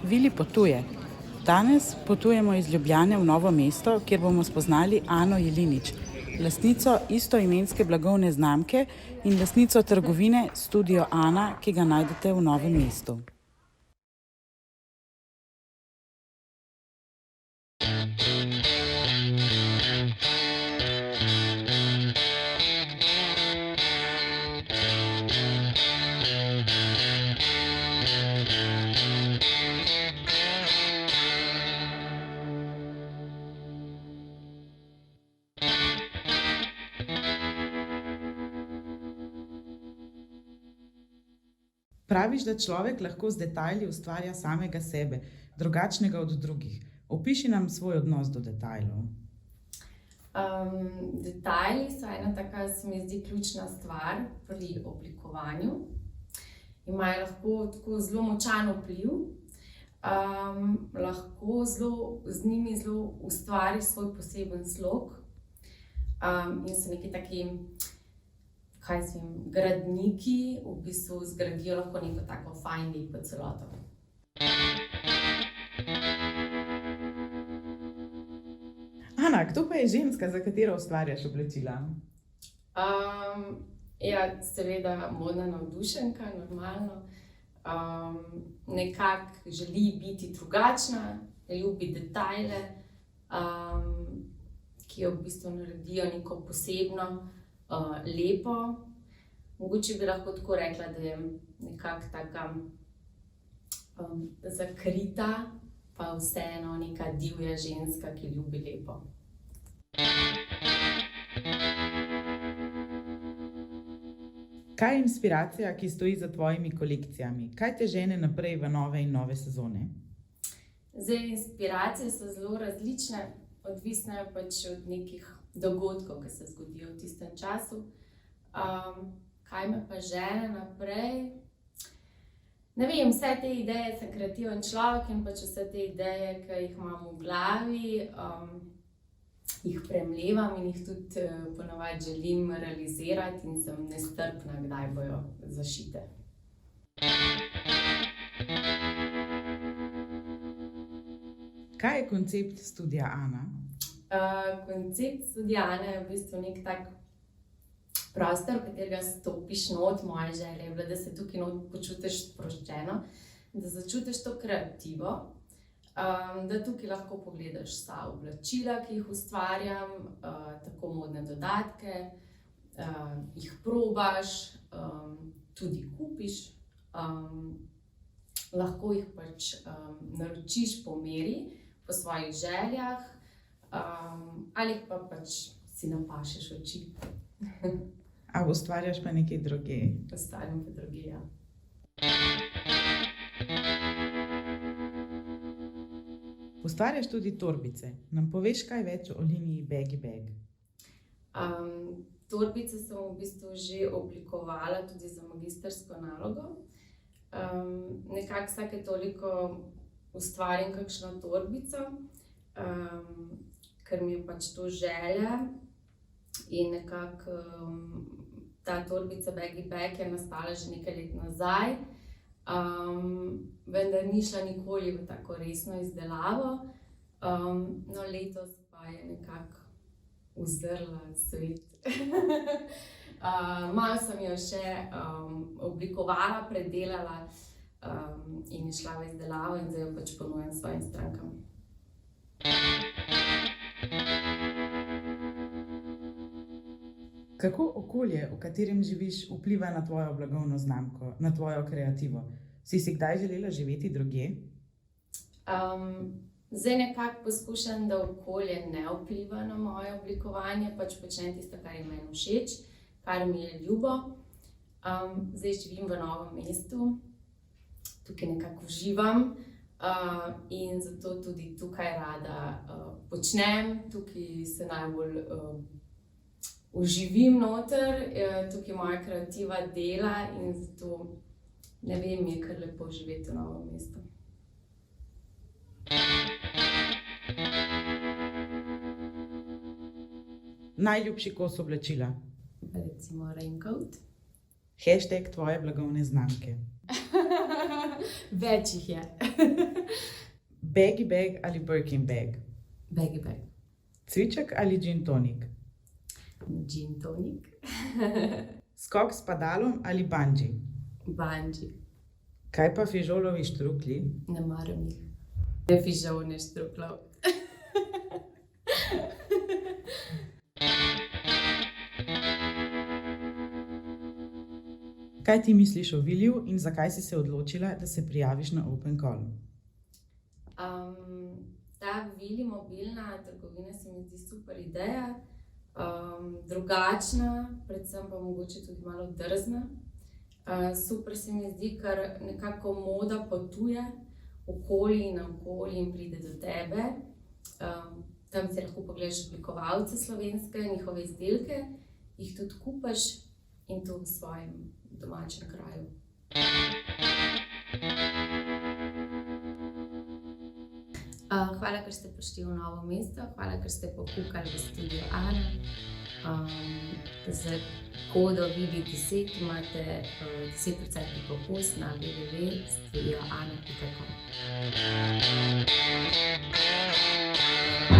Vili potuje. Danes potujemo iz Ljubljane v Novo mesto, kjer bomo spoznali Ano Jelinič, lastnico istoimenske blagovne znamke in lastnico trgovine Studio Ana, ki ga najdete v Novem mestu. Praviš, da človek lahko z detajli ustvarja samega sebe, drugačnega od drugih. Opiši nam svoj odnos do detajlov. Detajli so ena taka, se mi zdi, ključna stvar pri oblikovanju. Imajo lahko tako zelo močan vpliv, lahko z njimi zelo ustvariš svoj poseben slog, in so neki taki, gradniki, v bistvu zgradijo lahko neko tako fajn lepo celoto. Ana, kdo pa je ženska, za katero ustvarjaš oblačila? Ja, seveda modna navdušenka, normalno. Nekako želi biti drugačna, ljubi detajle, ki jo v bistvu naredijo neko posebno, lepo. Mogoče bi lahko tako rekla, da je nekako taka zakrita, pa vseeno neka divja ženska, ki ljubi lepo. Kaj je inspiracija, ki stoji za tvojimi kolekcijami? Kaj te žene naprej v nove in nove sezone? Zdaj, inspiracije so zelo različne, odvisno je pač od nekih dogodkov, ki se zgodijo v tistem času. Kaj me pa žene naprej? Ne vem, vse te ideje, sem kreativen človek in pač vse te ideje, ki jih imam v glavi, jih premlevam in jih tudi ponavadi želim realizirati in sem nestrpna, kdaj bojo zašite. Kaj je koncept Studia Ana? Koncept Studia Ana je v bistvu nek tak prostor, v katerega stopiš not. Moja želja je bila, da se tukaj not počutiš sproščeno, da začutiš to kreativo, da tukaj lahko pogledaš vsa oblačila, ki jih ustvarjam, tako modne dodatke, jih probaš, tudi kupiš, lahko jih pač naročiš po meri, po svojih željah, ali pa pač si napašeš oči. A ustvarjaš pa nekaj drugega? Ustvarjam pa drugega, ja. Ustvarjaš tudi torbice. Nam poveš kaj več o liniji Baggy Bag? Torbice sem v bistvu že oblikovala tudi za magistrsko nalogo. Nekako vsake toliko ustvarim kakšno torbico, ker mi je pač to želja. In nekako ta torbica Baggy Bag je nastala že nekaj let nazaj, vendar ni šla nikoli v tako resno izdelavo. No, letos pa je nekako uzrla svet. Malo sem jo še oblikovala, predelala, in je šla v izdelavo in zdaj jo pač ponujam svojim strankam. Kako okolje, v katerem živiš, vpliva na tvojo blagovno znamko, na tvojo kreativo? Si kdaj želela živeti drugje? Zdaj nekako poskušam, da okolje ne vpliva na moje oblikovanje, pač počnem tisto, kar je meni všeč, kar mi je ljubo. Zdaj živim v Novem mestu, tukaj nekako uživam, in zato tudi tukaj rada počnem, tukaj se najbolj uživim noter, tukaj moja kreativa dela in zato, ne vem, mi je kar lepo živeti v Novem mestu. Najljubši kos oblačila? Recimo raincoat. Hashtag tvoje blagovne znamke. Več jih je. Baggy bag ali Birkin bag? Baggy bag. Cviček ali gin tonik? Gin tonic. Skok s padalom ali bungee? Bungee. Kaj pa fižolovi štruklji? Ne maram jih. Ne fižol, ne štruklov. Kaj ti misliš o Viliju in zakaj si se odločila, da se prijaviš na Open Call? Ta Vili mobilna trgovina se mi zdi super ideja. Drugačna, predvsem pa mogoče tudi malo drzna. Super se mi zdi, ker nekako moda potuje okoli in naokoli in pride do tebe. Tam si lahko pogledaš oblikovalce slovenske, njihove izdelke, jih tudi kupaš in to v svojem domačem kraju. Hvala, ker ste prišli v Novo mesto, hvala, ker ste pokukali v studio Ana. Z kodo VILI10 imate 10% popust na www.studioana.com.